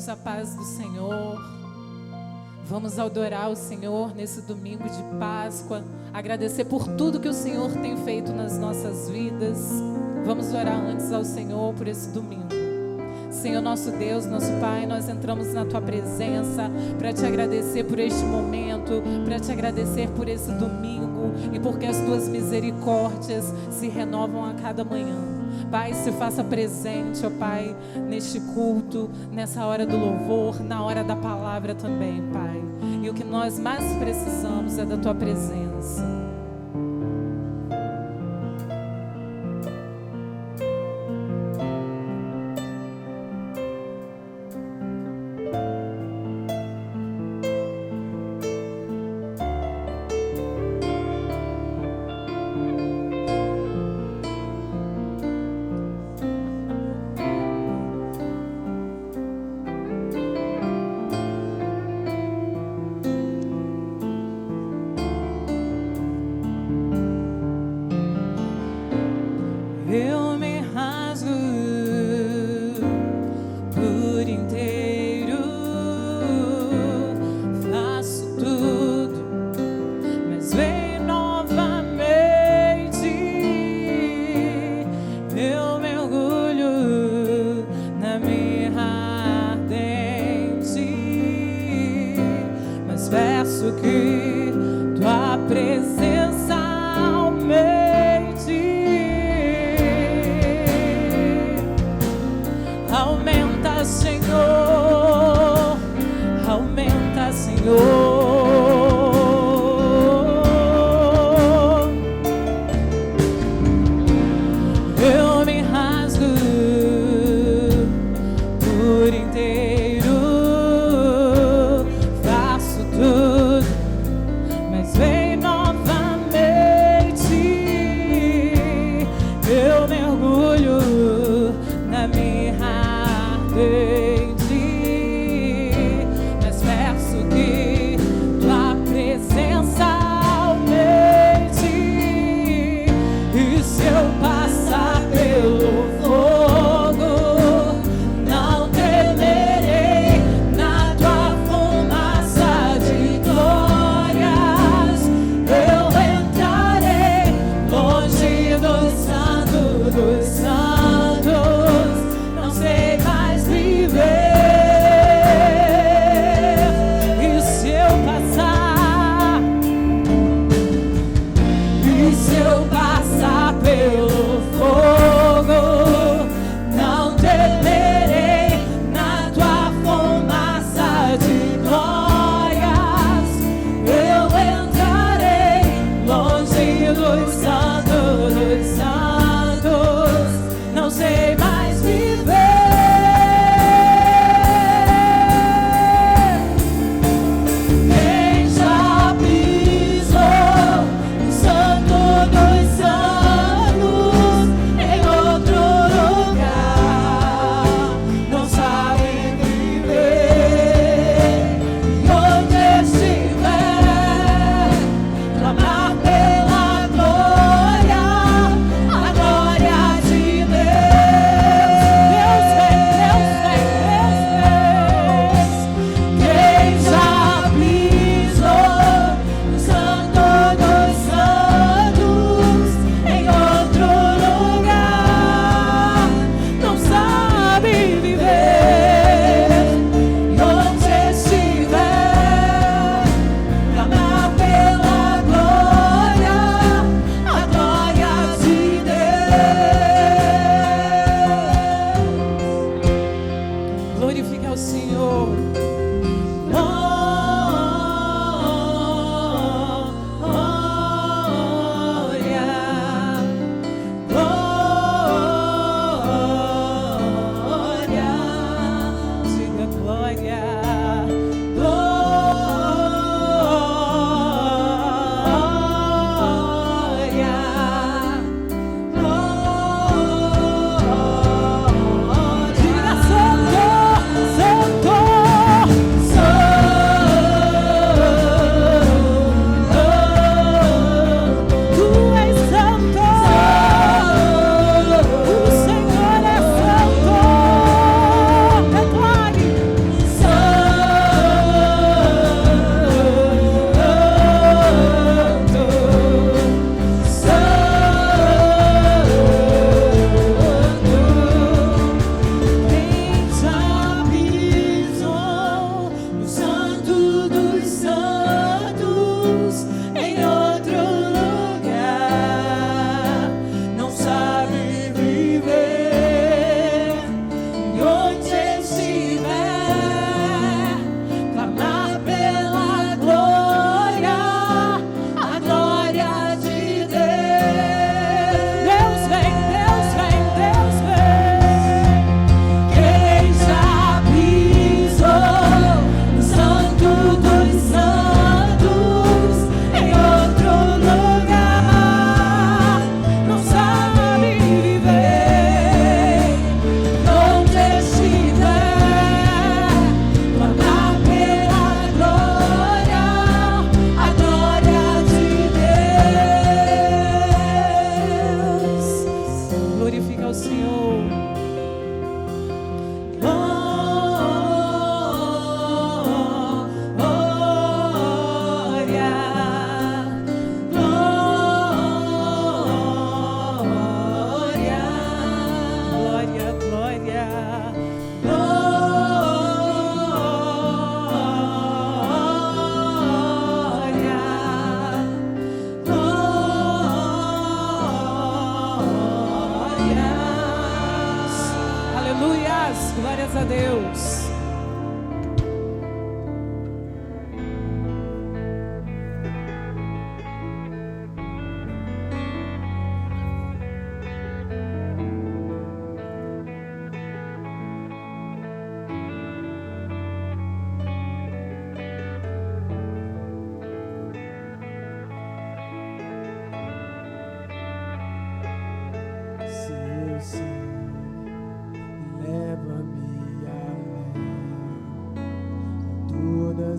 a paz do Senhor. Vamos adorar o Senhor nesse domingo de Páscoa, agradecer por tudo que o Senhor tem feito nas nossas vidas. Vamos orar antes ao Senhor por esse domingo. Senhor, nosso Deus, nosso Pai, nós entramos na Tua presença para Te agradecer por este momento, para Te agradecer por esse domingo e porque as Tuas misericórdias se renovam a cada manhã. Pai, se faça presente, ó Pai, neste culto, nessa hora do louvor, na hora da palavra também, Pai. E o que nós mais precisamos é da Tua presença.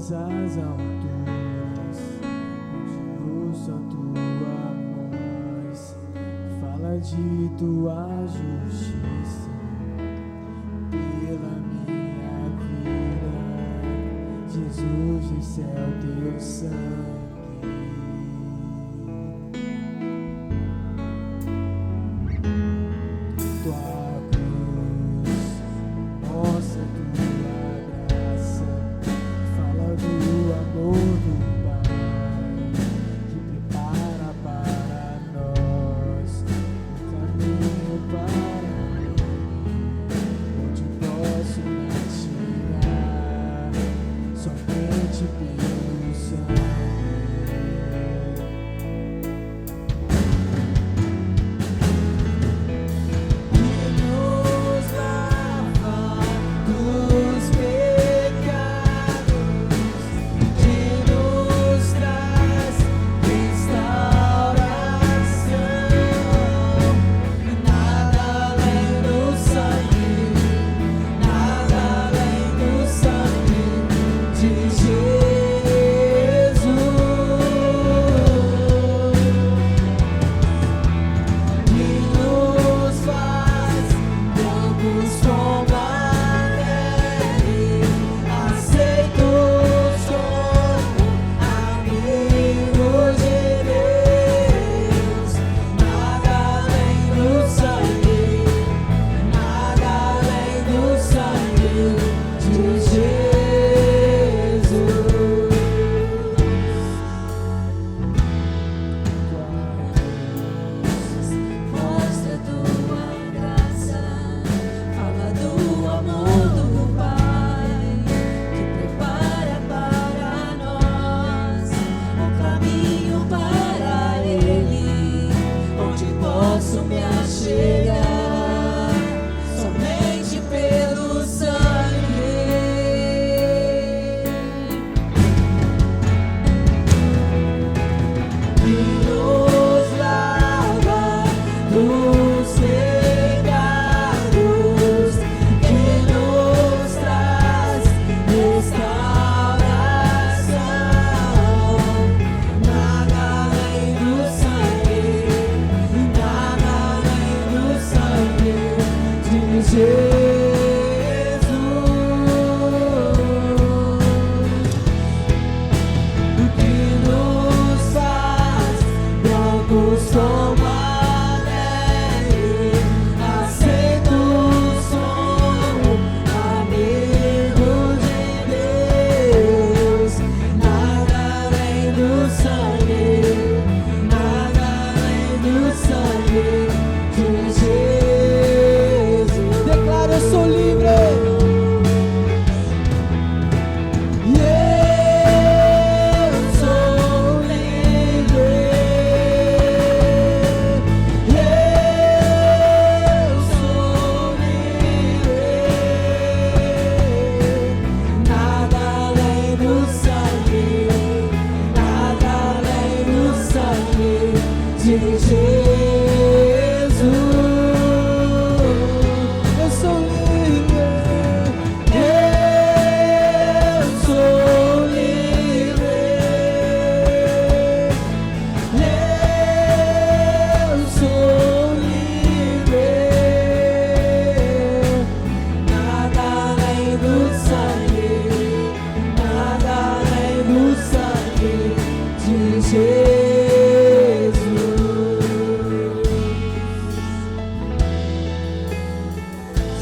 todas as alturas, onde ouço a tua voz, fala de tua justiça pela minha vida. Jesus, esse é o teu sangue.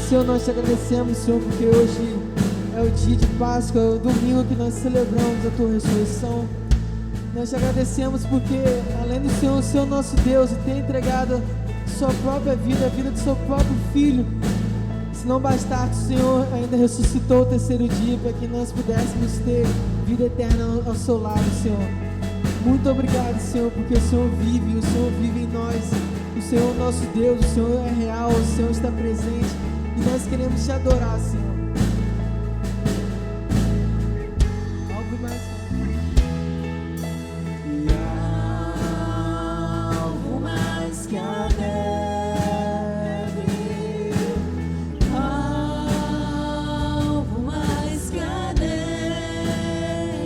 Senhor, nós te agradecemos, Senhor, porque hoje é o dia de Páscoa, é o domingo que nós celebramos a tua ressurreição. Nós te agradecemos porque, além do Senhor, o Senhor nosso Deus, tem entregado sua própria vida, a vida do seu próprio Filho. Se não bastasse, o Senhor ainda ressuscitou o terceiro dia para que nós pudéssemos ter vida eterna ao seu lado, Senhor. Muito obrigado, Senhor, porque o Senhor vive em nós. O Senhor é nosso Deus, o Senhor é real, o Senhor está presente e nós queremos te adorar, Senhor. Algo mais. E algo mais que a neve, algo mais que a neve.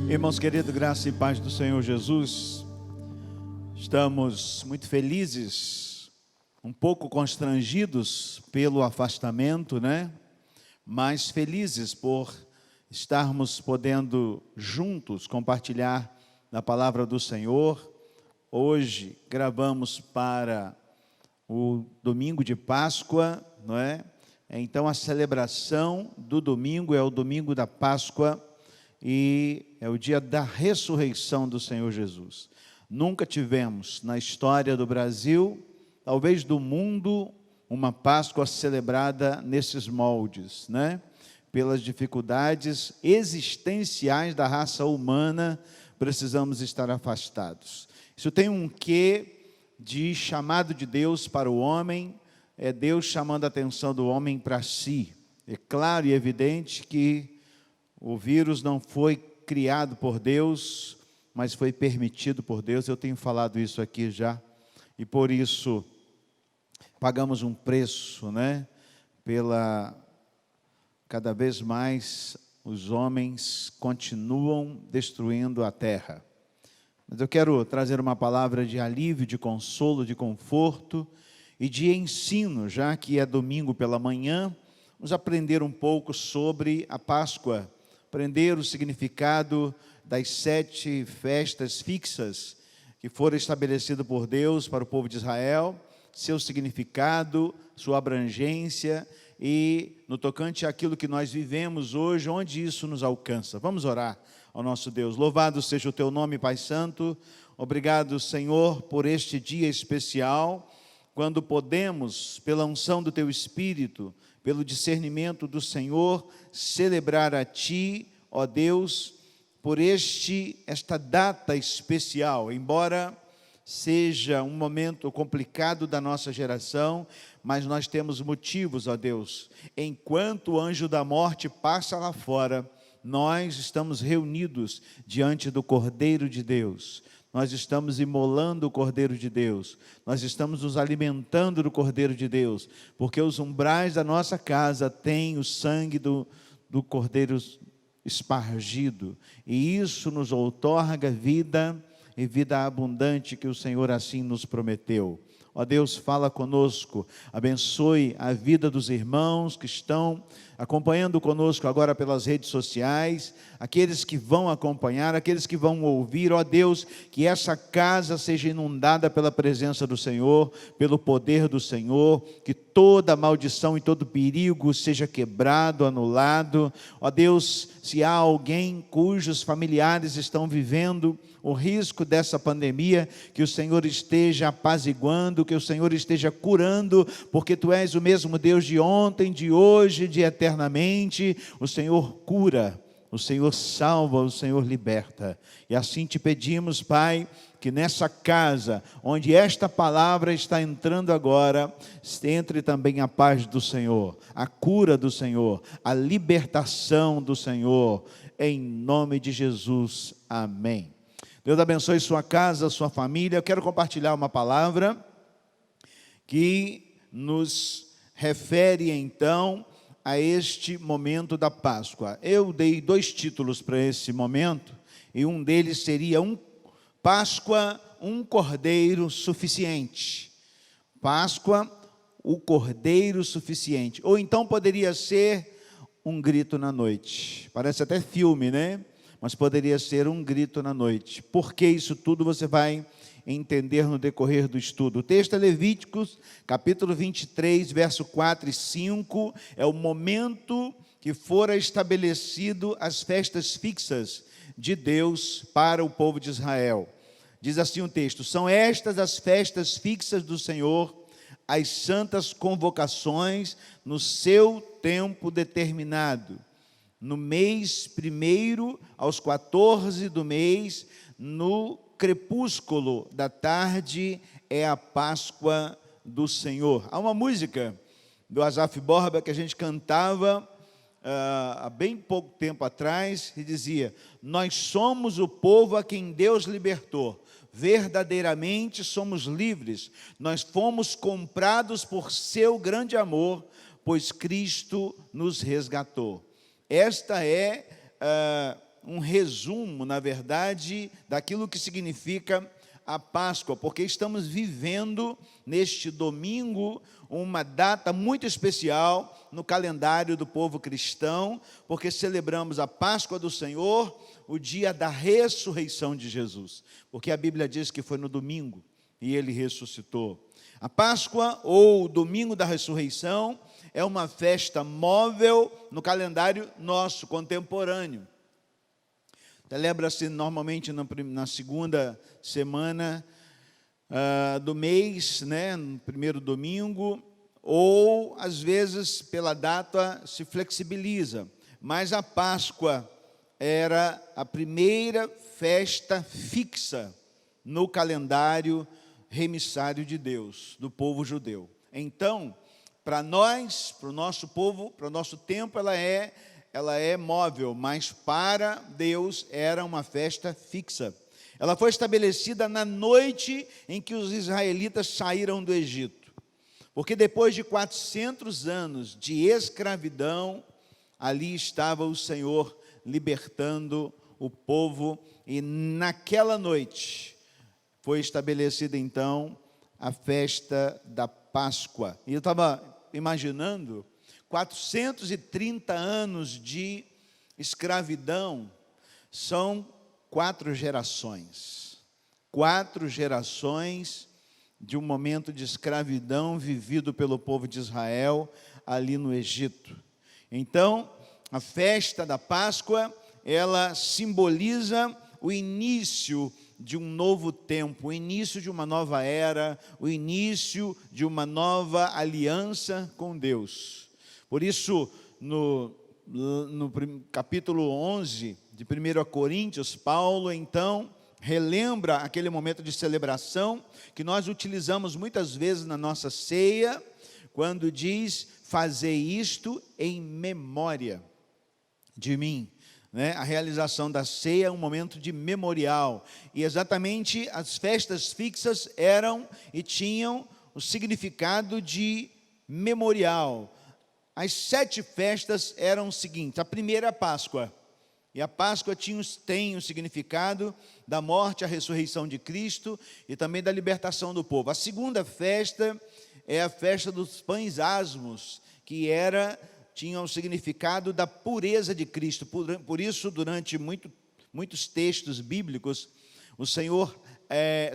Irmãos queridos, graça e paz do Senhor Jesus, estamos muito felizes, um pouco constrangidos pelo afastamento, né? Mas felizes por estarmos podendo juntos compartilhar da palavra do Senhor. Hoje gravamos para o domingo de Páscoa, não é? Então a celebração do domingo é o domingo da Páscoa e é o dia da ressurreição do Senhor Jesus. Nunca tivemos na história do Brasil, talvez do mundo, uma Páscoa celebrada nesses moldes, né? Pelas dificuldades existenciais da raça humana, precisamos estar afastados. Isso tem um quê de chamado de Deus para o homem, é Deus chamando a atenção do homem para si. É claro e evidente que o vírus não foi criado por Deus, mas foi permitido por Deus. Eu tenho falado isso aqui já, e por isso pagamos um preço, né? Cada vez mais os homens continuam destruindo a terra. Mas eu quero trazer uma palavra de alívio, de consolo, de conforto e de ensino, já que é domingo pela manhã. Vamos aprender um pouco sobre a Páscoa, aprender o significado das 7 festas fixas que foram estabelecidas por Deus para o povo de Israel, seu significado, sua abrangência e no tocante àquilo que nós vivemos hoje, onde isso nos alcança. Vamos orar ao nosso Deus. Louvado seja o teu nome, Pai Santo. Obrigado, Senhor, por este dia especial, quando podemos, pela unção do teu Espírito, pelo discernimento do Senhor, celebrar a Ti, ó Deus, por esta data especial. Embora seja um momento complicado da nossa geração, mas nós temos motivos, ó Deus. Enquanto o anjo da morte passa lá fora, nós estamos reunidos diante do Cordeiro de Deus. Nós estamos imolando o Cordeiro de Deus, nós estamos nos alimentando do Cordeiro de Deus, porque os umbrais da nossa casa têm o sangue do Cordeiro espargido, e isso nos outorga vida e vida abundante que o Senhor assim nos prometeu. Ó Deus, fala conosco, abençoe a vida dos irmãos que estão acompanhando conosco agora pelas redes sociais, aqueles que vão acompanhar, aqueles que vão ouvir. Ó Deus, que essa casa seja inundada pela presença do Senhor, pelo poder do Senhor, que toda maldição e todo perigo seja quebrado, anulado. Ó Deus, se há alguém cujos familiares estão vivendo o risco dessa pandemia, que o Senhor esteja apaziguando, que o Senhor esteja curando, porque Tu és o mesmo Deus de ontem, de hoje, de eternamente. O Senhor cura o Senhor salva, o Senhor liberta. E assim te pedimos, Pai, que nessa casa, onde esta palavra está entrando agora, entre também a paz do Senhor, a cura do Senhor, a libertação do Senhor, em nome de Jesus, amém. Deus abençoe sua casa, sua família. Eu quero compartilhar uma palavra que nos refere então a este momento da Páscoa. Eu dei 2 títulos para esse momento, e um deles seria Páscoa, um cordeiro suficiente. Páscoa, o cordeiro suficiente. Ou então poderia ser um grito na noite. Parece até filme, né? Mas poderia ser um grito na noite. Por que isso tudo você vai entender no decorrer do estudo. O texto é Levíticos, capítulo 23, verso 4 e 5, é o momento que fora estabelecido as festas fixas de Deus para o povo de Israel. Diz assim o texto: são estas as festas fixas do Senhor, as santas convocações no seu tempo determinado. No mês primeiro, aos 14 do mês, no crepúsculo da tarde, é a Páscoa do Senhor. Há uma música do Asaf Borba que a gente cantava há bem pouco tempo atrás, e dizia: nós somos o povo a quem Deus libertou, verdadeiramente somos livres, nós fomos comprados por seu grande amor, pois Cristo nos resgatou. Esta é um resumo, na verdade, daquilo que significa a Páscoa, porque estamos vivendo neste domingo uma data muito especial no calendário do povo cristão, porque celebramos a Páscoa do Senhor, o dia da ressurreição de Jesus, porque a Bíblia diz que foi no domingo e ele ressuscitou. A Páscoa, ou domingo da ressurreição, é uma festa móvel no calendário nosso, contemporâneo. Celebra-se normalmente na segunda semana do mês, né, no primeiro domingo, ou às vezes pela data se flexibiliza. Mas a Páscoa era a primeira festa fixa no calendário remissário de Deus, do povo judeu. Então, para nós, para o nosso povo, para o nosso tempo, ela é móvel, mas para Deus era uma festa fixa. Ela foi estabelecida na noite em que os israelitas saíram do Egito, porque depois de 400 anos de escravidão, ali estava o Senhor libertando o povo, e naquela noite foi estabelecida então a festa da Páscoa. E eu estava imaginando 430 anos de escravidão são 4 gerações. 4 gerações de um momento de escravidão vivido pelo povo de Israel ali no Egito. Então, a festa da Páscoa, ela simboliza o início de um novo tempo, o início de uma nova era, o início de uma nova aliança com Deus. Por isso, no capítulo 11 de 1 Coríntios, Paulo, então, relembra aquele momento de celebração que nós utilizamos muitas vezes na nossa ceia, quando diz: fazei isto em memória de mim. A realização da ceia é um momento de memorial, e exatamente as festas fixas eram e tinham o significado de memorial. As 7 festas eram o seguinte: a primeira é a Páscoa, e a Páscoa tem o significado da morte, a ressurreição de Cristo e também da libertação do povo. A segunda festa é a festa dos pães asmos, que tinha o significado da pureza de Cristo. Por isso, durante muitos textos bíblicos, o Senhor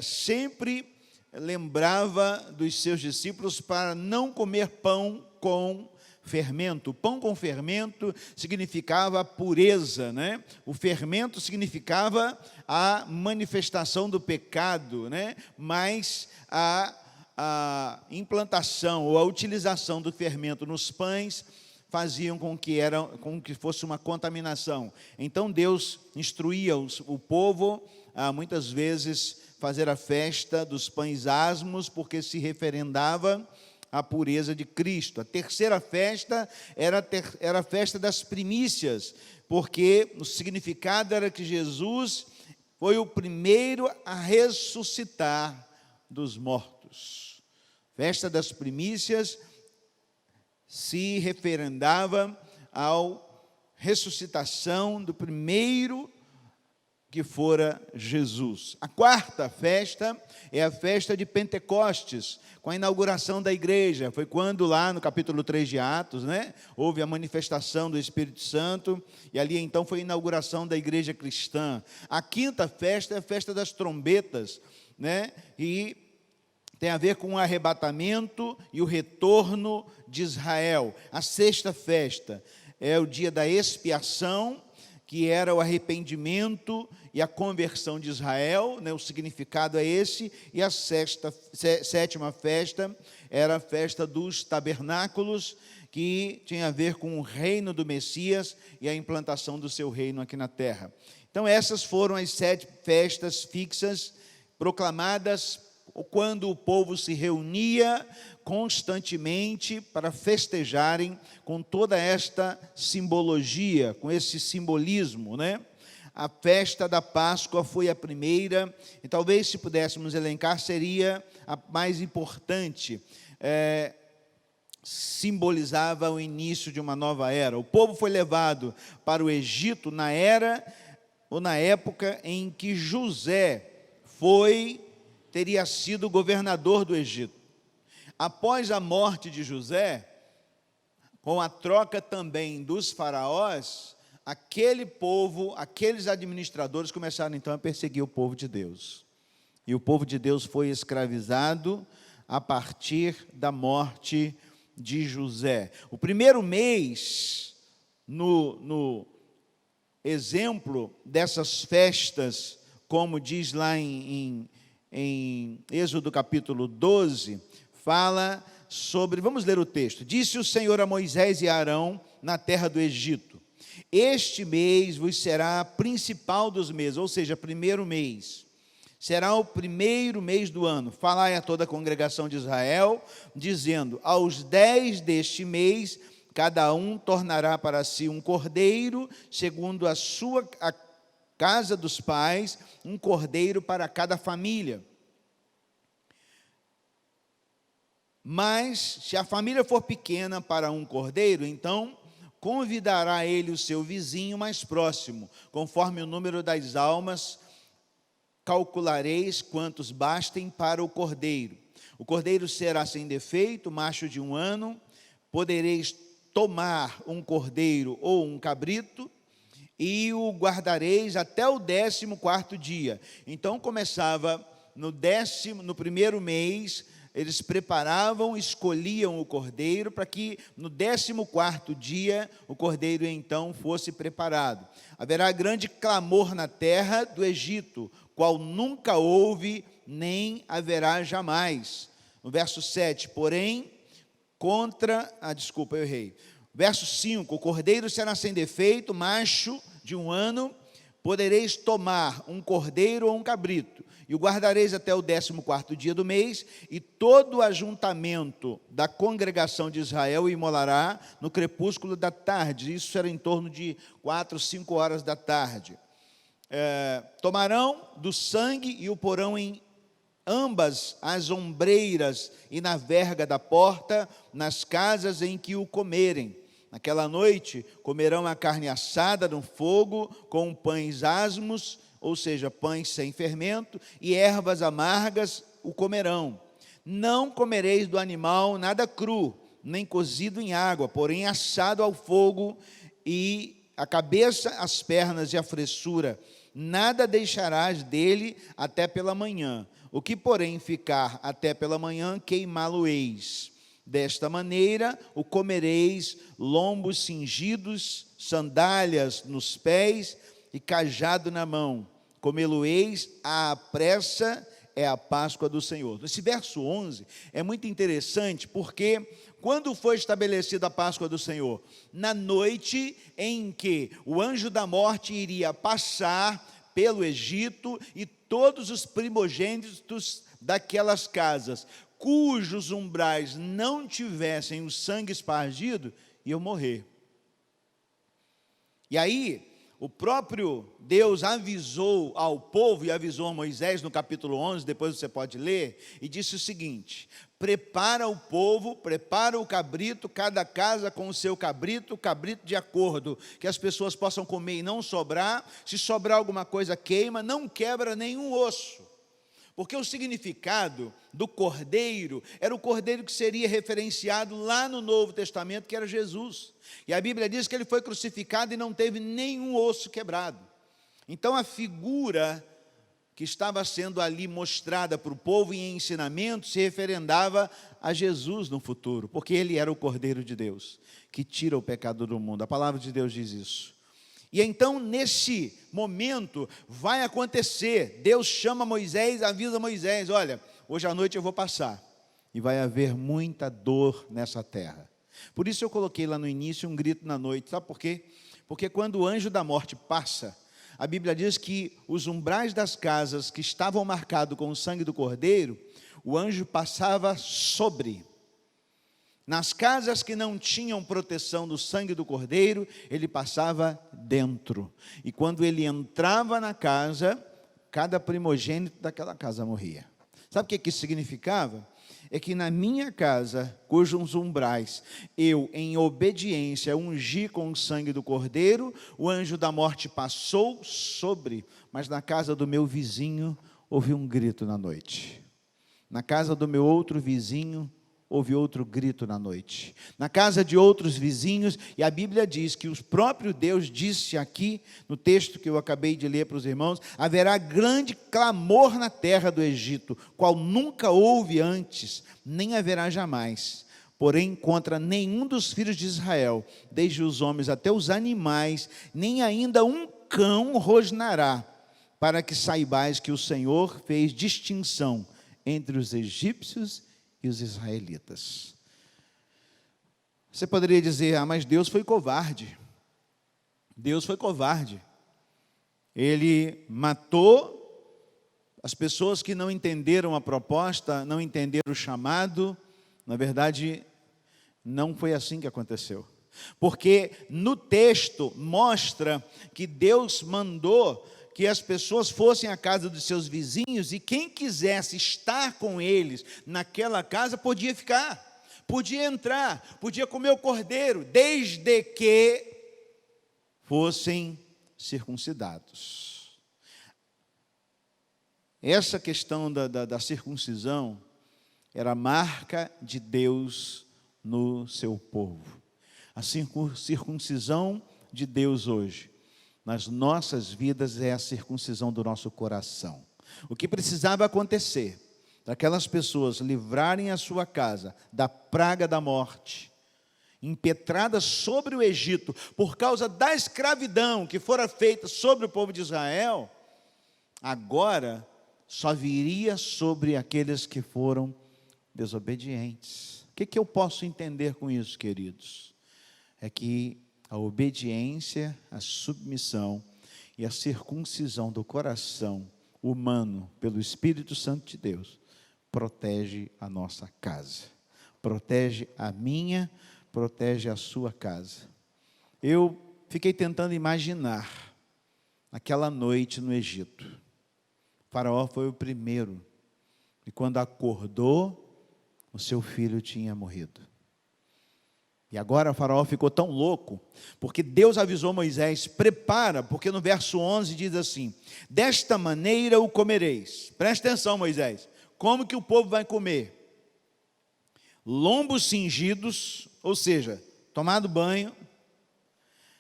sempre lembrava dos seus discípulos para não comer pão com fermento. Pão com fermento significava pureza, né? O fermento significava a manifestação do pecado, né? Mas a implantação ou a utilização do fermento nos pães faziam com que fosse uma contaminação. Então Deus instruía o povo a muitas vezes fazer a festa dos pães asmos, porque se referendava à pureza de Cristo. A terceira festa era a festa das primícias, porque o significado era que Jesus foi o primeiro a ressuscitar dos mortos. Festa das primícias se referendava à ressuscitação do primeiro que fora Jesus. A quarta festa é a festa de Pentecostes, com a inauguração da igreja. Foi quando lá no capítulo 3 de Atos, houve a manifestação do Espírito Santo, e ali então foi a inauguração da igreja cristã. A quinta festa é a festa das trombetas, e tem a ver com o arrebatamento e o retorno de Israel. A sexta festa é o dia da expiação, que era o arrependimento e a conversão de Israel, o significado é esse. E a sétima festa era a festa dos tabernáculos, que tinha a ver com o reino do Messias e a implantação do seu reino aqui na terra. Então essas foram as 7 festas fixas, proclamadas quando o povo se reunia constantemente para festejarem com toda esta simbologia, com esse simbolismo, A festa da Páscoa foi a primeira, e talvez, se pudéssemos elencar, seria a mais importante. Simbolizava o início de uma nova era. O povo foi levado para o Egito na época em que José teria sido governador do Egito. Após a morte de José, com a troca também dos faraós, aquele povo, aqueles administradores começaram então a perseguir o povo de Deus. E o povo de Deus foi escravizado a partir da morte de José. O primeiro mês, no exemplo dessas festas, como diz lá em Êxodo capítulo 12, fala sobre, vamos ler o texto. Disse o Senhor a Moisés e a Arão na terra do Egito: este mês vos será principal dos meses, ou seja, primeiro mês. Será o primeiro mês do ano. Falai a toda a congregação de Israel, dizendo: aos 10 deste mês, cada um tornará para si um cordeiro, segundo a casa dos pais, um cordeiro para cada família. Mas, se a família for pequena para um cordeiro, então convidará ele o seu vizinho mais próximo, conforme o número das almas, calculareis quantos bastem para o cordeiro. O cordeiro será sem defeito, macho de 1 ano, podereis tomar um cordeiro ou um cabrito, e o guardareis até o 14º dia. Então começava no primeiro mês, eles preparavam, escolhiam o cordeiro, para que no 14º dia o cordeiro então fosse preparado. Haverá grande clamor na terra do Egito, qual nunca houve, nem haverá jamais. No verso 7, porém, Verso 5, o cordeiro será sem defeito, macho de 1 ano, podereis tomar um cordeiro ou um cabrito, e o guardareis até o 14º dia do mês, e todo o ajuntamento da congregação de Israel imolará no crepúsculo da tarde. Isso era em torno de 4, 5 horas da tarde. Tomarão do sangue e o porão em ambas as ombreiras e na verga da porta, nas casas em que o comerem. Naquela noite comerão a carne assada no fogo, com pães asmos, ou seja, pães sem fermento, e ervas amargas o comerão. Não comereis do animal nada cru, nem cozido em água, porém assado ao fogo, e a cabeça, as pernas e a fressura. Nada deixarás dele até pela manhã. O que, porém, ficar até pela manhã, queimá-lo-eis. Desta maneira o comereis, lombos cingidos, sandálias nos pés e cajado na mão. Comê-lo-eis à pressa é a Páscoa do Senhor. Esse verso 11 é muito interessante, porque quando foi estabelecida a Páscoa do Senhor? Na noite em que o anjo da morte iria passar pelo Egito e todos os primogênitos daquelas casas, cujos umbrais não tivessem o sangue espargido, iam morrer. E aí, o próprio Deus avisou ao povo, e avisou a Moisés no capítulo 11, depois você pode ler, e disse o seguinte: prepara o povo, prepara o cabrito, cada casa com o seu cabrito, cabrito de acordo, que as pessoas possam comer e não sobrar, se sobrar alguma coisa queima, não quebra nenhum osso. Porque o significado do cordeiro era o cordeiro que seria referenciado lá no Novo Testamento, que era Jesus. E a Bíblia diz que ele foi crucificado e não teve nenhum osso quebrado. Então a figura que estava sendo ali mostrada para o povo em ensinamento se referendava a Jesus no futuro, porque ele era o Cordeiro de Deus, que tira o pecado do mundo. A palavra de Deus diz isso. E então, nesse momento, vai acontecer, Deus chama Moisés, avisa Moisés: olha, hoje à noite eu vou passar, e vai haver muita dor nessa terra. Por isso eu coloquei lá no início um grito na noite, sabe por quê? Porque quando o anjo da morte passa, a Bíblia diz que os umbrais das casas que estavam marcados com o sangue do Cordeiro, o anjo passava sobre. Nas casas que não tinham proteção do sangue do Cordeiro, ele passava dentro. E quando ele entrava na casa, cada primogênito daquela casa morria. Sabe o que isso significava? É que na minha casa, cujos umbrais eu, em obediência, ungi com o sangue do Cordeiro, o anjo da morte passou sobre, mas na casa do meu vizinho houve um grito na noite. Na casa do meu outro vizinho houve outro grito na noite. Na casa de outros vizinhos, e a Bíblia diz que o próprio Deus disse aqui, no texto que eu acabei de ler para os irmãos: haverá grande clamor na terra do Egito, qual nunca houve antes, nem haverá jamais. Porém, contra nenhum dos filhos de Israel, desde os homens até os animais, nem ainda um cão rosnará, para que saibais que o Senhor fez distinção entre os egípcios e os israelitas. Você poderia dizer: ah, mas Deus foi covarde. Deus foi covarde. Ele matou as pessoas que não entenderam a proposta, não entenderam o chamado. Na verdade, não foi assim que aconteceu. Porque no texto mostra que Deus mandou que as pessoas fossem à casa dos seus vizinhos, e quem quisesse estar com eles naquela casa podia ficar, podia entrar, podia comer o cordeiro, desde que fossem circuncidados. Essa questão da circuncisão era a marca de Deus no seu povo. A circuncisão de Deus hoje nas nossas vidas é a circuncisão do nosso coração. O que precisava acontecer para aquelas pessoas livrarem a sua casa da praga da morte, impetrada sobre o Egito, por causa da escravidão que fora feita sobre o povo de Israel, agora só viria sobre aqueles que foram desobedientes. O que eu posso entender com isso, queridos? É que a obediência, a submissão e a circuncisão do coração humano pelo Espírito Santo de Deus protege a nossa casa, protege a minha, protege a sua casa. Eu fiquei tentando imaginar aquela noite no Egito. O faraó foi o primeiro, e quando acordou, o seu filho tinha morrido. E agora o faraó ficou tão louco, porque Deus avisou Moisés: prepara, porque no verso 11 diz assim: desta maneira o comereis. Presta atenção, Moisés, como que o povo vai comer? Lombos cingidos, ou seja, tomado banho,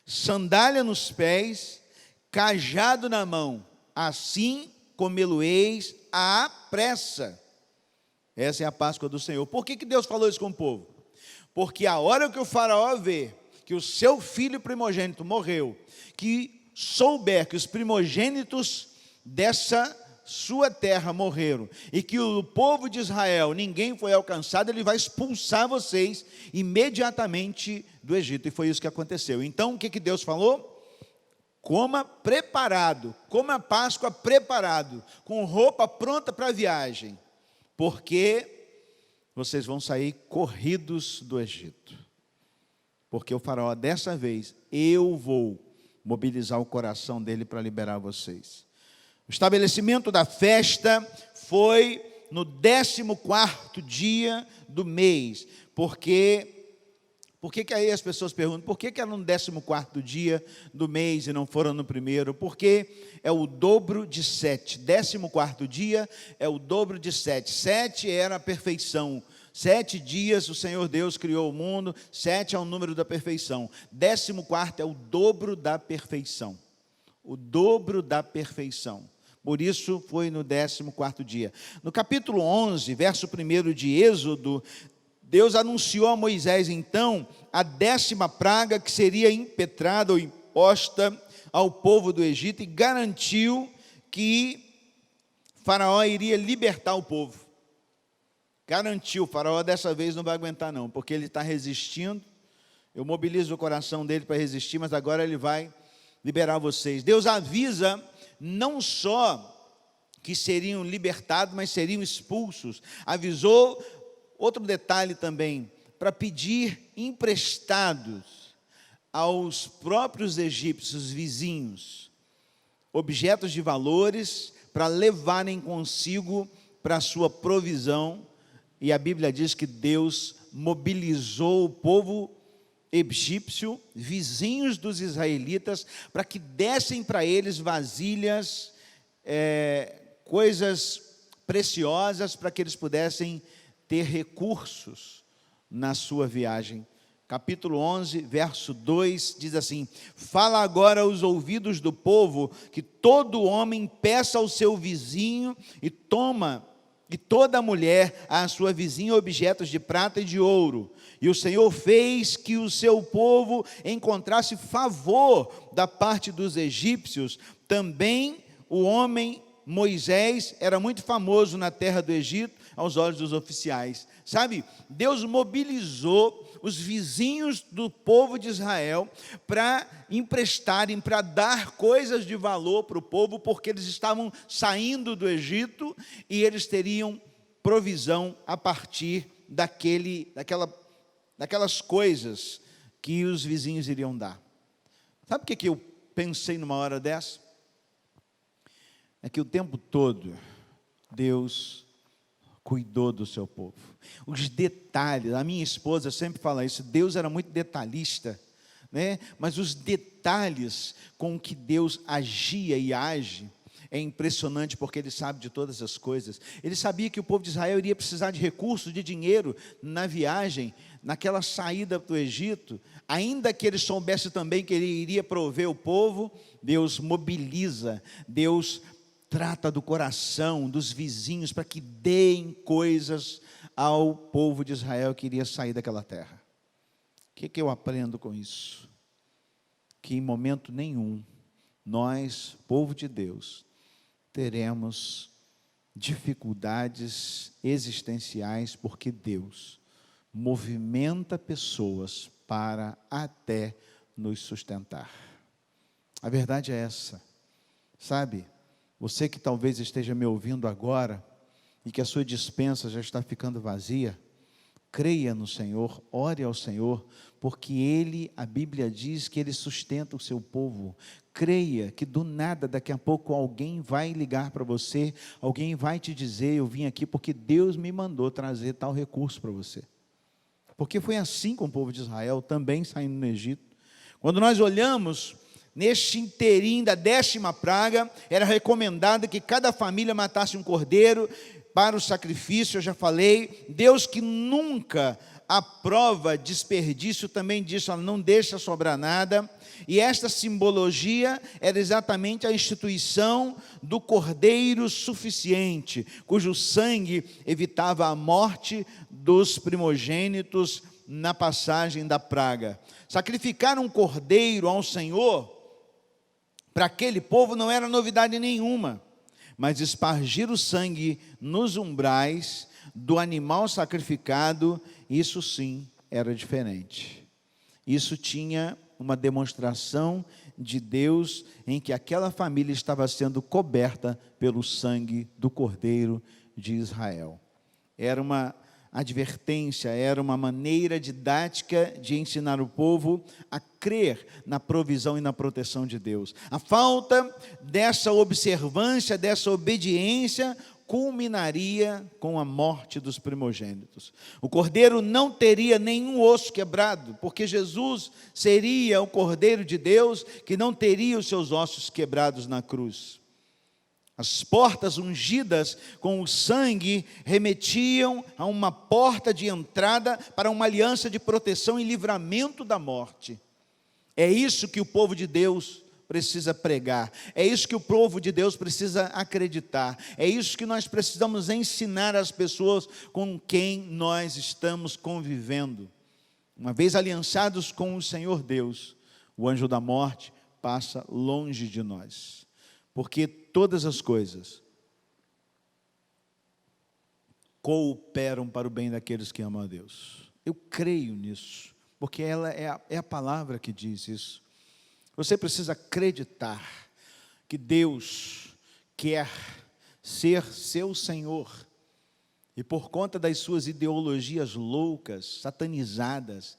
sandália nos pés, cajado na mão, assim comê-lo-eis à pressa. Essa é a Páscoa do Senhor. Por que Deus falou isso com o povo? Porque a hora que o faraó vê que o seu filho primogênito morreu, que souber que os primogênitos dessa sua terra morreram, e que o povo de Israel, ninguém foi alcançado, ele vai expulsar vocês imediatamente do Egito. E foi isso que aconteceu. Então, o que Deus falou? Coma preparado, coma a Páscoa preparado, com roupa pronta para a viagem, porque vocês vão sair corridos do Egito. Porque o faraó, dessa vez, eu vou mobilizar o coração dele para liberar vocês. O estabelecimento da festa foi no 14º dia do mês. Por que que aí as pessoas perguntam, por que era no 14º dia do mês e não foram no primeiro? Porque é o dobro de 7. 14º dia é o dobro de 7. 7 era a perfeição. 7 dias o Senhor Deus criou o mundo, 7 é o número da perfeição. 14º é o dobro da perfeição. O dobro da perfeição. Por isso foi no 14º dia. No capítulo 11, verso 1 de Êxodo, Deus anunciou a Moisés, então, a 10ª praga que seria impetrada ou imposta ao povo do Egito, e garantiu que Faraó iria libertar o povo. Garantiu, o Faraó dessa vez não vai aguentar não, porque ele está resistindo. Eu mobilizo o coração dele para resistir, mas agora ele vai liberar vocês. Deus avisa não só que seriam libertados, mas seriam expulsos. Avisou, outro detalhe também, para pedir emprestados aos próprios egípcios vizinhos objetos de valores para levarem consigo para a sua provisão. E a Bíblia diz que Deus mobilizou o povo egípcio, vizinhos dos israelitas, para que dessem para eles vasilhas, coisas preciosas, para que eles pudessem ter recursos na sua viagem. Capítulo 11, verso 2, diz assim: fala agora aos ouvidos do povo, que todo homem peça ao seu vizinho e toda mulher à sua vizinha objetos de prata e de ouro. E o Senhor fez que o seu povo encontrasse favor da parte dos egípcios. Também o homem Moisés era muito famoso na terra do Egito, aos olhos dos oficiais. Sabe, Deus mobilizou os vizinhos do povo de Israel para emprestarem, para dar coisas de valor para o povo, porque eles estavam saindo do Egito e eles teriam provisão a partir daquelas coisas que os vizinhos iriam dar. Sabe o que eu pensei numa hora dessa? É que o tempo todo Deus cuidou do seu povo. Os detalhes, a minha esposa sempre fala isso, Deus era muito detalhista, né? Mas os detalhes com que Deus agia e age é impressionante, porque Ele sabe de todas as coisas. Ele sabia que o povo de Israel iria precisar de recursos, de dinheiro na viagem, naquela saída do Egito. Ainda que Ele soubesse também que Ele iria prover o povo, Deus mobiliza, Deus trata do coração dos vizinhos para que deem coisas ao povo de Israel que iria sair daquela terra. O que eu aprendo com isso? Que em momento nenhum nós, povo de Deus, teremos dificuldades existenciais, porque Deus movimenta pessoas para até nos sustentar. A verdade é essa, sabe? Você que talvez esteja me ouvindo agora e que a sua despensa já está ficando vazia, creia no Senhor, ore ao Senhor, porque Ele, a Bíblia diz que Ele sustenta o seu povo. Creia que do nada, daqui a pouco, alguém vai ligar para você, alguém vai te dizer: eu vim aqui porque Deus me mandou trazer tal recurso para você. Porque foi assim com o povo de Israel, também saindo do Egito. Quando nós olhamos neste inteirinho da 10ª praga, era recomendado que cada família matasse um cordeiro para o sacrifício. Eu já falei, Deus que nunca aprova desperdício, também disse: não deixa sobrar nada. E esta simbologia era exatamente a instituição do cordeiro suficiente, cujo sangue evitava a morte dos primogênitos na passagem da praga. Sacrificar um cordeiro ao Senhor, para aquele povo, não era novidade nenhuma. mas espargir o sangue nos umbrais do animal sacrificado, isso sim era diferente. Isso tinha uma demonstração de Deus em que aquela família estava sendo coberta pelo sangue do Cordeiro de Israel. Era uma advertência, era uma maneira didática de ensinar o povo a crer na provisão e na proteção de Deus. A falta dessa observância, dessa obediência, culminaria com a morte dos primogênitos. O cordeiro não teria nenhum osso quebrado, porque Jesus seria o Cordeiro de Deus que não teria os seus ossos quebrados na cruz. As portas ungidas com o sangue remetiam a uma porta de entrada para uma aliança de proteção e livramento da morte. É isso que o povo de Deus precisa pregar, é isso que o povo de Deus precisa acreditar, é isso que nós precisamos ensinar às pessoas com quem nós estamos convivendo. Uma vez aliançados com o Senhor Deus, o anjo da morte passa longe de nós, porque todas as coisas cooperam para o bem daqueles que amam a Deus. Eu creio nisso, porque ela é a palavra que diz isso. Você precisa acreditar que Deus quer ser seu Senhor, e por conta das suas ideologias loucas, satanizadas,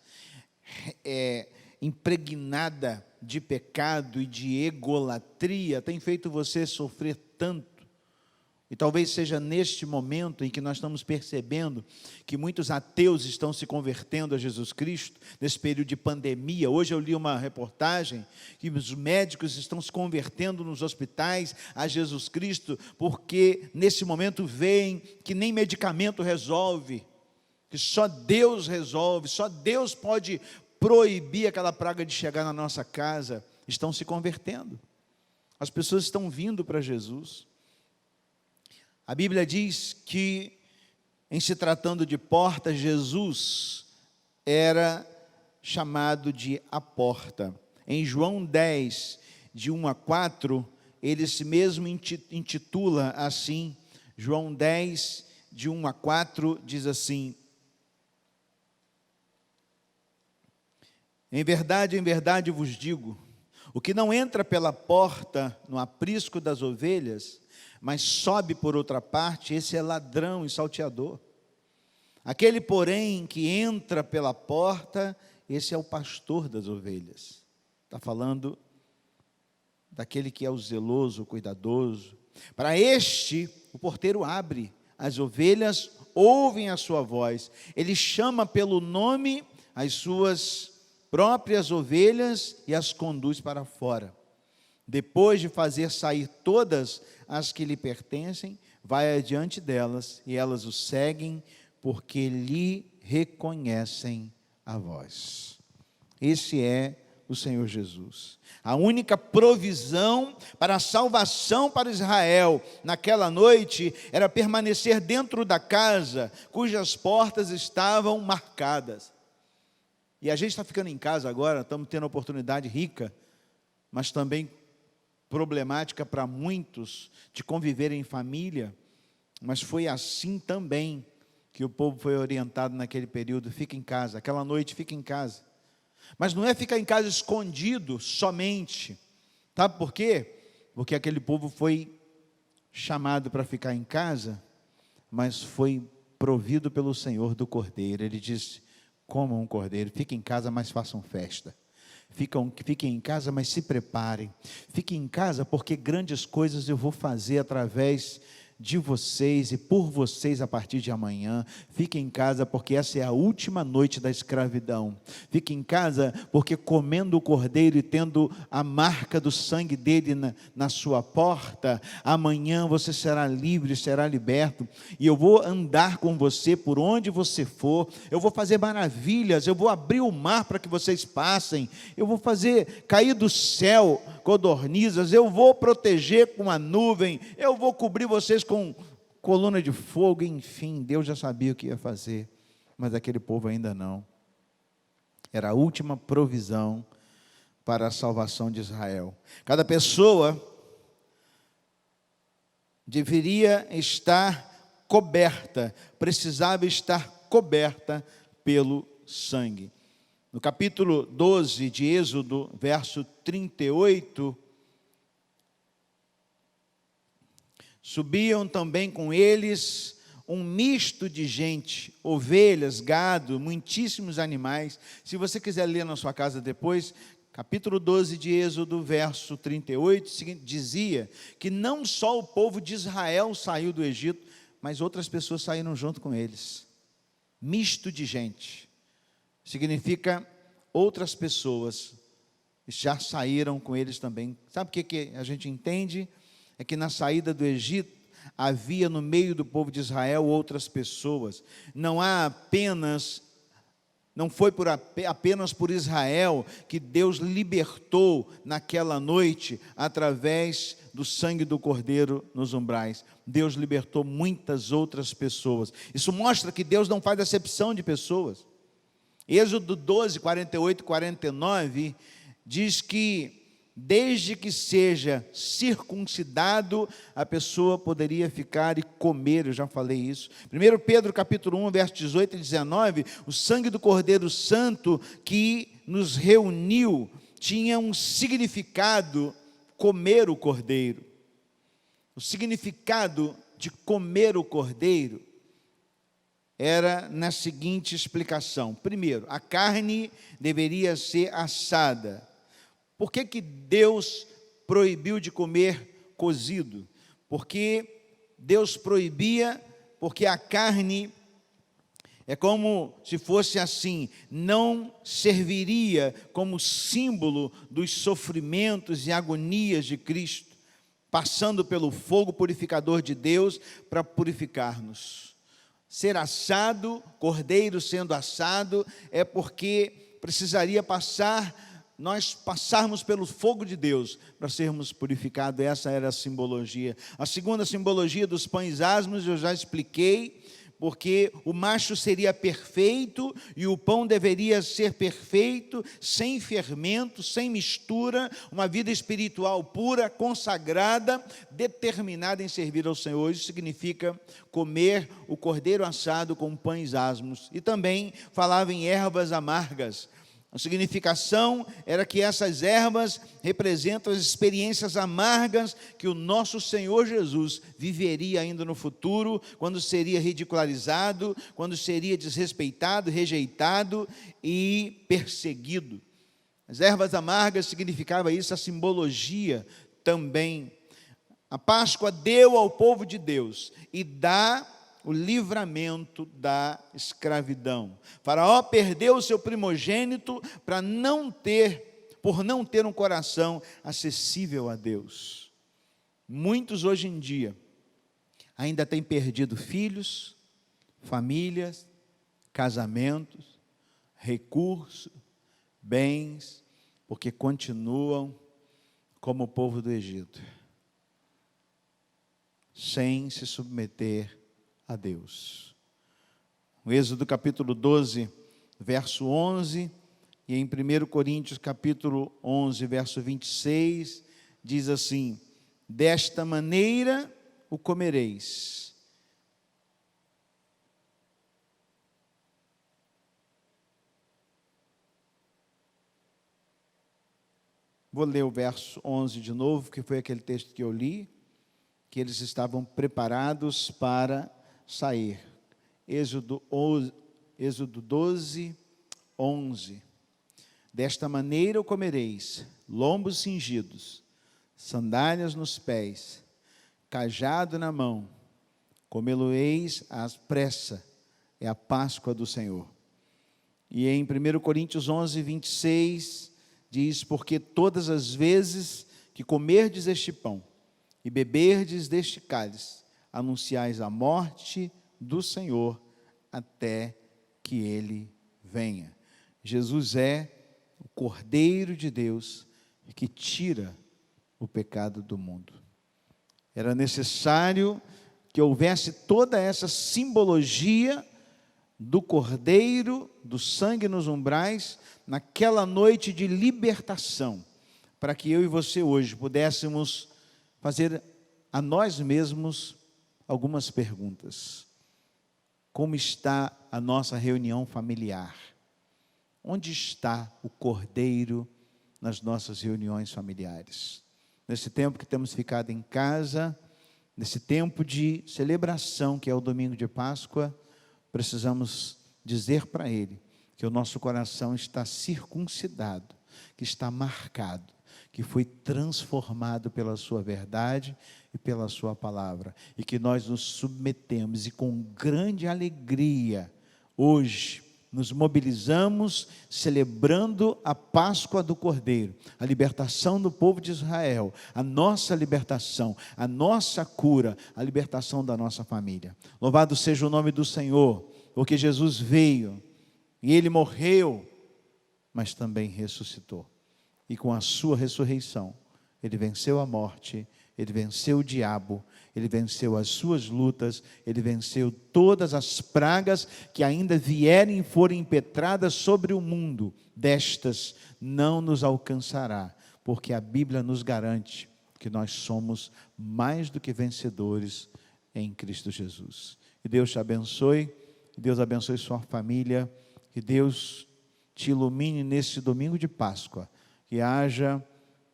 impregnada de pecado e de egolatria, tem feito você sofrer tanto. E talvez seja neste momento em que nós estamos percebendo que muitos ateus estão se convertendo a Jesus Cristo, nesse período de pandemia. Hoje eu li uma reportagem que os médicos estão se convertendo nos hospitais a Jesus Cristo, porque nesse momento veem que nem medicamento resolve, que só Deus resolve, só Deus pode proibir aquela praga de chegar na nossa casa. Estão se convertendo, as pessoas estão vindo para Jesus. A Bíblia diz que, em se tratando de porta, Jesus era chamado de a porta. Em João 10, de 1 a 4, ele se mesmo intitula assim. João 10, de 1 a 4, diz assim: em verdade vos digo, o que não entra pela porta no aprisco das ovelhas, mas sobe por outra parte, esse é ladrão e salteador. Aquele, porém, que entra pela porta, esse é o pastor das ovelhas. Está falando daquele que é o zeloso, o cuidadoso. Para este, o porteiro abre, as ovelhas ouvem a sua voz, ele chama pelo nome as suas próprias ovelhas e as conduz para fora. Depois de fazer sair todas as que lhe pertencem, vai adiante delas, e elas o seguem, porque lhe reconhecem a voz. Esse é o Senhor Jesus. A única provisão para a salvação para Israel naquela noite era permanecer dentro da casa, cujas portas estavam marcadas. E a gente está ficando em casa agora, estamos tendo uma oportunidade rica, mas também problemática para muitos, de conviver em família. Mas foi assim também que o povo foi orientado naquele período: fica em casa, aquela noite fica em casa. Mas não é ficar em casa escondido somente, sabe por quê? Porque aquele povo foi chamado para ficar em casa, mas foi provido pelo Senhor do cordeiro. Ele disse: comam um cordeiro, fiquem em casa, mas façam festa. Fiquem em casa, mas se preparem. Fiquem em casa, porque grandes coisas eu vou fazer através de vocês e por vocês a partir de amanhã. Fiquem em casa, porque essa é a última noite da escravidão. Fiquem em casa, porque comendo o cordeiro e tendo a marca do sangue dele na sua porta, amanhã você será livre, será liberto, e eu vou andar com você por onde você for. Eu vou fazer maravilhas, eu vou abrir o mar para que vocês passem, eu vou fazer cair do céu codornizas, eu vou proteger com a nuvem, eu vou cobrir vocês com coluna de fogo. Enfim, Deus já sabia o que ia fazer, mas aquele povo ainda não. Era a última provisão para a salvação de Israel. Cada pessoa deveria estar coberta, precisava estar coberta pelo sangue. No capítulo 12 de Êxodo, verso 38, subiam também com eles um misto de gente, ovelhas, gado, muitíssimos animais. Se você quiser ler na sua casa depois, capítulo 12 de Êxodo, verso 38, dizia que não só o povo de Israel saiu do Egito, mas outras pessoas saíram junto com eles. Misto de gente significa outras pessoas já saíram com eles também. Sabe o que a gente entende? É que na saída do Egito havia no meio do povo de Israel outras pessoas. Não foi apenas por Israel que Deus libertou naquela noite através do sangue do Cordeiro nos umbrais. Deus libertou muitas outras pessoas. Isso mostra que Deus não faz acepção de pessoas. Êxodo 12, 48 e 49 diz que desde que seja circuncidado, a pessoa poderia ficar e comer, eu já falei isso. 1 Pedro capítulo 1, verso 18 e 19, o sangue do Cordeiro Santo que nos reuniu, tinha um significado, comer o Cordeiro. O significado de comer o Cordeiro era na seguinte explicação. Primeiro, a carne deveria ser assada. Por que Deus proibiu de comer cozido? Porque Deus proibia, porque a carne é como se fosse assim, não serviria como símbolo dos sofrimentos e agonias de Cristo, passando pelo fogo purificador de Deus para purificar-nos. Ser assado, cordeiro sendo assado, é porque precisaria nós passarmos pelo fogo de Deus para sermos purificados. Essa era a simbologia. A segunda simbologia dos pães asmos eu já expliquei, porque o macho seria perfeito e o pão deveria ser perfeito, sem fermento, sem mistura, uma vida espiritual pura, consagrada, determinada em servir ao Senhor. Isso significa comer o cordeiro assado com pães asmos. E também falava em ervas amargas. A significação era que essas ervas representam as experiências amargas que o nosso Senhor Jesus viveria ainda no futuro, quando seria ridicularizado, quando seria desrespeitado, rejeitado e perseguido. As ervas amargas significava isso, a simbologia também. A Páscoa deu ao povo de Deus e dá o livramento da escravidão. Faraó perdeu o seu primogênito por não ter um coração acessível a Deus. Muitos hoje em dia ainda têm perdido filhos, famílias, casamentos, recursos, bens, porque continuam como o povo do Egito, sem se submeter a Deus. No Êxodo capítulo 12, verso 11, e em 1 Coríntios capítulo 11, verso 26, diz assim: desta maneira o comereis. Vou ler o verso 11 de novo, que foi aquele texto que eu li, que eles estavam preparados para sair. Êxodo 12, 11. Desta maneira o comereis: lombos cingidos, sandálias nos pés, cajado na mão, comê-lo-eis à pressa, é a Páscoa do Senhor. E em 1 Coríntios 11, 26, diz: porque todas as vezes que comerdes este pão e beberdes deste cálice, anunciais a morte do Senhor até que Ele venha. Jesus é o Cordeiro de Deus que tira o pecado do mundo. Era necessário que houvesse toda essa simbologia do Cordeiro, do sangue nos umbrais, naquela noite de libertação, para que eu e você hoje pudéssemos fazer a nós mesmos algumas perguntas. Como está a nossa reunião familiar? Onde está o Cordeiro nas nossas reuniões familiares? Nesse tempo que temos ficado em casa, nesse tempo de celebração que é o domingo de Páscoa, precisamos dizer para Ele que o nosso coração está circuncidado, que está marcado, que foi transformado pela sua verdade e pela sua palavra, e que nós nos submetemos e com grande alegria, hoje, nos mobilizamos celebrando a Páscoa do Cordeiro, a libertação do povo de Israel, a nossa libertação, a nossa cura, a libertação da nossa família. Louvado seja o nome do Senhor, porque Jesus veio e Ele morreu, mas também ressuscitou. E com a sua ressurreição, Ele venceu a morte, Ele venceu o diabo, Ele venceu as suas lutas, Ele venceu todas as pragas que ainda vierem e forem impetradas sobre o mundo. Destas não nos alcançará, porque a Bíblia nos garante que nós somos mais do que vencedores em Cristo Jesus. Que Deus te abençoe, que Deus abençoe sua família, que Deus te ilumine nesse domingo de Páscoa, que haja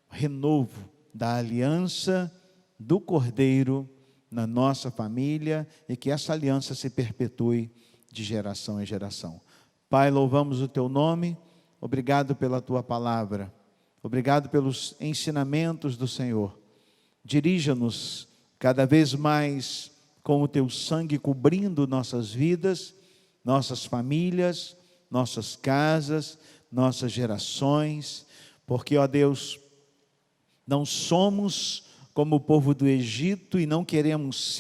renovo da aliança do Cordeiro na nossa família e que essa aliança se perpetue de geração em geração. Pai, louvamos o Teu nome, obrigado pela Tua palavra, obrigado pelos ensinamentos do Senhor. Dirija-nos cada vez mais com o Teu sangue cobrindo nossas vidas, nossas famílias, nossas casas, nossas gerações, porque, ó Deus, não somos como o povo do Egito e não queremos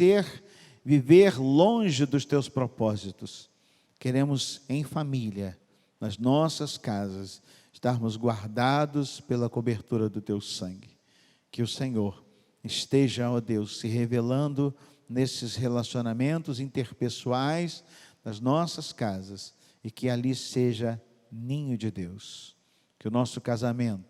viver longe dos Teus propósitos. Queremos em família, nas nossas casas, estarmos guardados pela cobertura do Teu sangue. Que o Senhor esteja, ó Deus, se revelando nesses relacionamentos interpessoais das nossas casas e que ali seja ninho de Deus. Que o nosso casamento,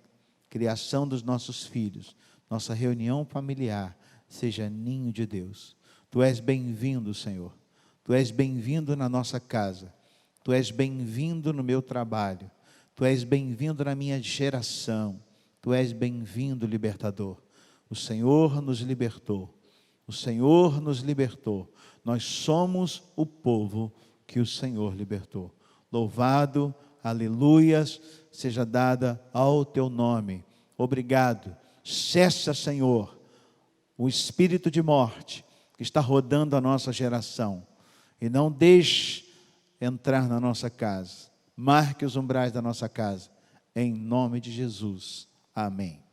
criação dos nossos filhos, nossa reunião familiar, seja ninho de Deus. Tu és bem-vindo, Senhor. Tu és bem-vindo na nossa casa. Tu és bem-vindo no meu trabalho. Tu és bem-vindo na minha geração. Tu és bem-vindo, libertador. O Senhor nos libertou. O Senhor nos libertou. Nós somos o povo que o Senhor libertou. Louvado, aleluias, seja dada ao Teu nome. Obrigado. Cessa, Senhor, o espírito de morte que está rodando a nossa geração. E não deixe entrar na nossa casa. Marque os umbrais da nossa casa. Em nome de Jesus. Amém.